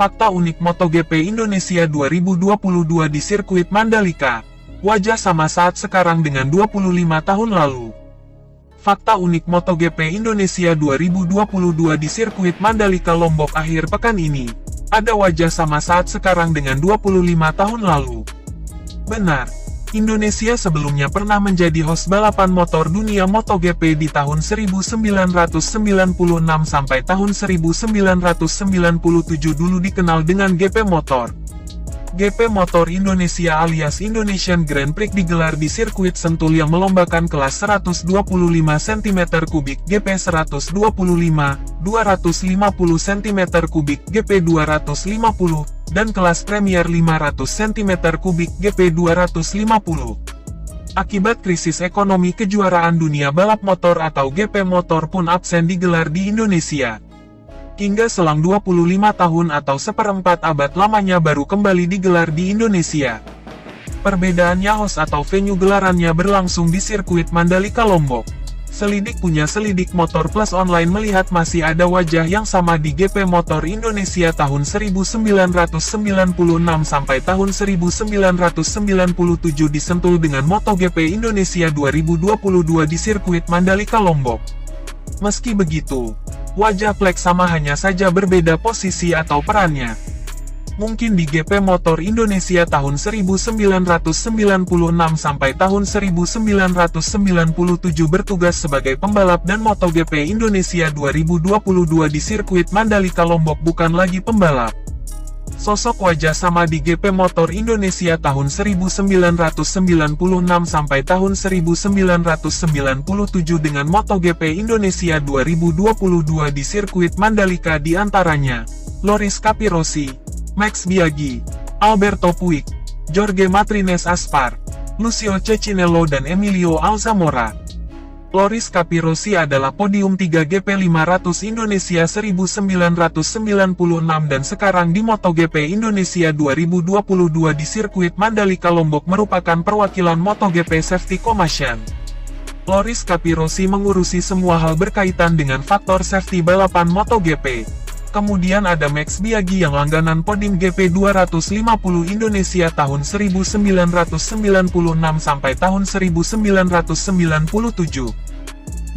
Fakta unik MotoGP Indonesia 2022 di sirkuit Mandalika. Wajah sama saat sekarang dengan 25 tahun lalu. Fakta unik MotoGP Indonesia 2022 di sirkuit Mandalika Lombok akhir pekan ini. Ada wajah sama saat sekarang dengan 25 tahun lalu. Benar. Indonesia sebelumnya pernah menjadi host balapan motor dunia MotoGP di tahun 1996 sampai tahun 1997 dulu dikenal dengan GP Motor. GP Motor Indonesia alias Indonesian Grand Prix digelar di sirkuit Sentul yang melombakan kelas 125 cm3 GP 125, 250 cm3 GP 250, dan kelas Premier 500 cm3 GP 250. Akibat krisis ekonomi kejuaraan dunia balap motor atau GP Motor pun absen digelar di Indonesia. Hingga selang 25 tahun atau seperempat abad lamanya baru kembali digelar di Indonesia. Perbedaannya host atau venue gelarannya berlangsung di sirkuit Mandalika Lombok. Selidik punya Selidik Motor Plus Online melihat masih ada wajah yang sama di GP Motor Indonesia tahun 1996 sampai tahun 1997 di Sentul dengan MotoGP Indonesia 2022 di sirkuit Mandalika Lombok. Meski begitu, wajah Plek sama hanya saja berbeda posisi atau perannya. Mungkin di GP Motor Indonesia tahun 1996 sampai tahun 1997 bertugas sebagai pembalap dan MotoGP Indonesia 2022 di sirkuit Mandalika Lombok bukan lagi pembalap. Sosok wajah sama di GP Motor Indonesia tahun 1996 sampai tahun 1997 dengan MotoGP Indonesia 2022 di sirkuit Mandalika diantaranya Loris Capirossi, Max Biaggi, Alberto Puig, Jorge Martinez Aspar, Lucio Cecinello dan Emilio Alzamora. Loris Capirossi adalah podium 3 GP 500 Indonesia 1996 dan sekarang di MotoGP Indonesia 2022 di sirkuit Mandalika Lombok merupakan perwakilan MotoGP Safety Commission. Loris Capirossi mengurusi semua hal berkaitan dengan faktor safety balapan MotoGP. Kemudian ada Max Biaggi yang langganan podium GP 250 Indonesia tahun 1996 sampai tahun 1997.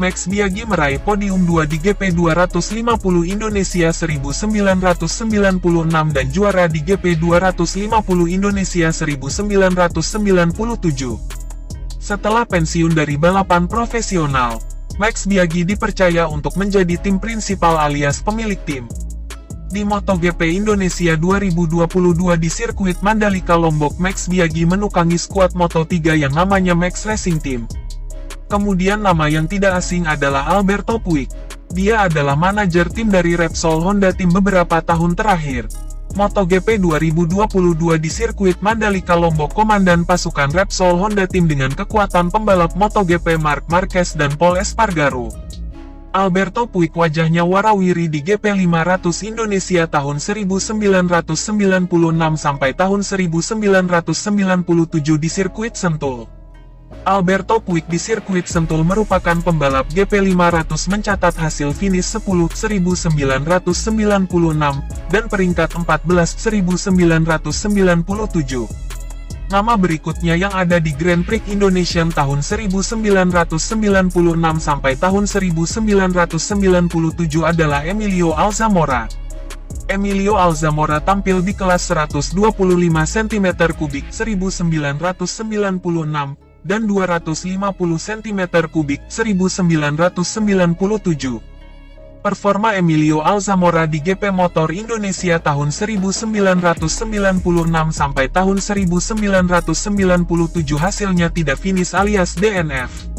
Max Biaggi meraih podium 2 di GP 250 Indonesia 1996 dan juara di GP 250 Indonesia 1997. Setelah pensiun dari balapan profesional, Max Biaggi dipercaya untuk menjadi tim prinsipal alias pemilik tim. Di MotoGP Indonesia 2022 di sirkuit Mandalika Lombok, Max Biaggi menukangi skuad Moto3 yang namanya Max Racing Team. Kemudian nama yang tidak asing adalah Alberto Puig. Dia adalah manajer tim dari Repsol Honda Team beberapa tahun terakhir. MotoGP 2022 di sirkuit Mandalika Lombok, komandan pasukan Repsol Honda Team dengan kekuatan pembalap MotoGP Marc Marquez dan Pol Espargaro. Alberto Puig wajahnya warawiri di GP 500 Indonesia tahun 1996 sampai tahun 1997 di sirkuit Sentul. Alberto Puig di sirkuit Sentul merupakan pembalap GP 500 mencatat hasil finish 10 1996 dan peringkat 14 1997. Nama berikutnya yang ada di Grand Prix Indonesia tahun 1996 sampai tahun 1997 adalah Emilio Alzamora. Emilio Alzamora tampil di kelas 125 cm3 1996 dan 250 cm3 1997. Performa Emilio Alzamora di GP Motor Indonesia tahun 1996 sampai tahun 1997 hasilnya tidak finish alias DNF.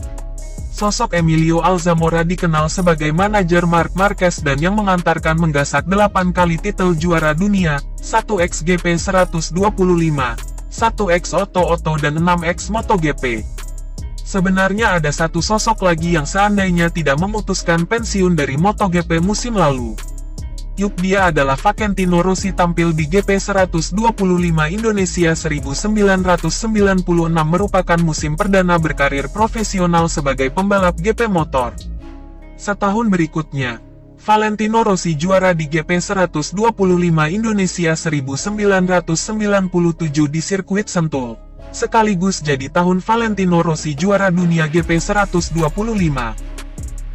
Sosok Emilio Alzamora dikenal sebagai manajer Marc Marquez dan yang mengantarkan menggasak 8 kali titel juara dunia, 1x GP 125, 1x Oto dan 6x MotoGP. Sebenarnya ada satu sosok lagi yang seandainya tidak memutuskan pensiun dari MotoGP musim lalu. Yuk, dia adalah Valentino Rossi tampil di GP 125 Indonesia 1996 merupakan musim perdana berkarir profesional sebagai pembalap GP motor. Setahun berikutnya, Valentino Rossi juara di GP 125 Indonesia 1997 di sirkuit Sentul. Sekaligus jadi tahun Valentino Rossi juara dunia GP 125.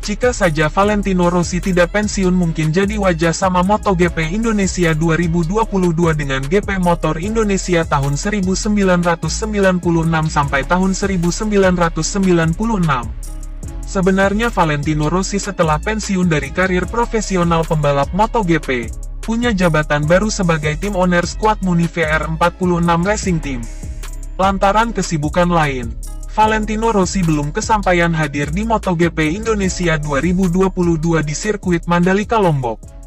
Jika saja Valentino Rossi tidak pensiun mungkin jadi wajah sama MotoGP Indonesia 2022 dengan GP Motor Indonesia tahun 1996 sampai tahun 1996. Sebenarnya Valentino Rossi setelah pensiun dari karir profesional pembalap MotoGP, punya jabatan baru sebagai tim owner skuad Muni VR46 Racing Team. Lantaran kesibukan lain, Valentino Rossi belum kesampaian hadir di MotoGP Indonesia 2022 di sirkuit Mandalika Lombok.